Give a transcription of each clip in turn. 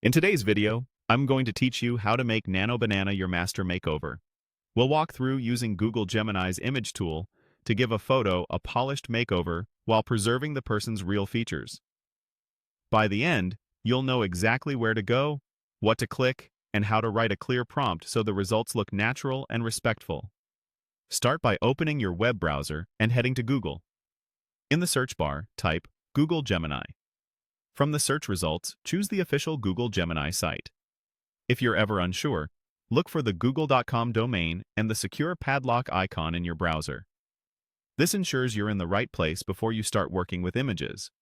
In today's video, I'm going to teach you how to make Nano Banana your master makeover. We'll walk through using Google Gemini's image tool to give a photo a polished makeover while preserving the person's real features. By the end, you'll know exactly where to go, what to click, and how to write a clear prompt so the results look natural and respectful. Start by opening your web browser and heading to Google. In the search bar, type Google Gemini. From the search results, choose the official Google Gemini site. If you're ever unsure, look for the google.com domain and the secure padlock icon in your browser. This ensures you're in the right place before you start working with images.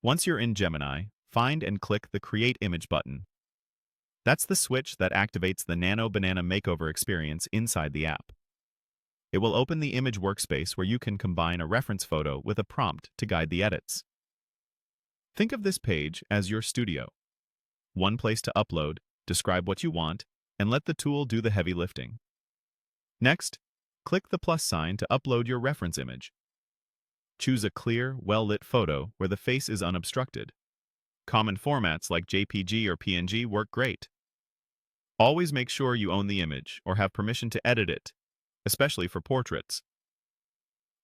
Once you're in Gemini, find and click the Create Image button. That's the switch that activates the Nano Banana Makeover experience inside the app. It will open the image workspace where you can combine a reference photo with a prompt to guide the edits. Think of this page as your studio. One place to upload, describe what you want, and let the tool do the heavy lifting. Next, click the plus sign to upload your reference image. Choose a clear, well-lit photo where the face is unobstructed. Common formats like JPG or PNG work great. Always make sure you own the image or have permission to edit it, especially for portraits.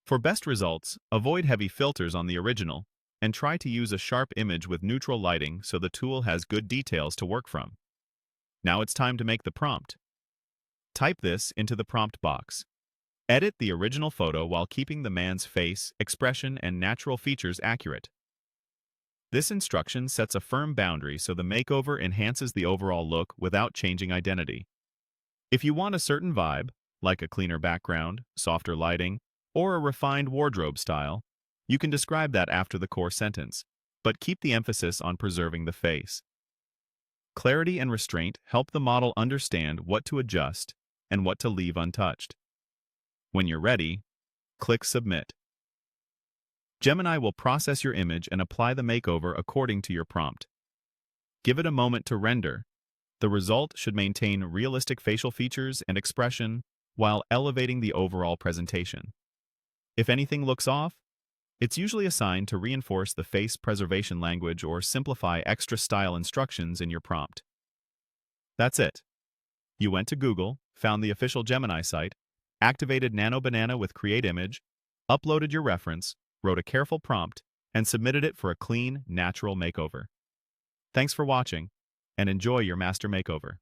For best results, avoid heavy filters on the original and try to use a sharp image with neutral lighting so the tool has good details to work from. Now it's time to make the prompt. Type this into the prompt box. Edit the original photo while keeping the man's face, expression, and natural features accurate. This instruction sets a firm boundary so the makeover enhances the overall look without changing identity. If you want a certain vibe, like a cleaner background, softer lighting, or a refined wardrobe style, you can describe that after the core sentence, but keep the emphasis on preserving the face. Clarity and restraint help the model understand what to adjust and what to leave untouched. When you're ready, click Submit. Gemini will process your image and apply the makeover according to your prompt. Give it a moment to render. The result should maintain realistic facial features and expression while elevating the overall presentation. If anything looks off, it's usually a sign to reinforce the face preservation language or simplify extra style instructions in your prompt. That's it. You went to Google, found the official Gemini site, activated Nano Banana with Create Image, uploaded your reference, wrote a careful prompt, and submitted it for a clean, natural makeover. Thanks for watching, and enjoy your master makeover.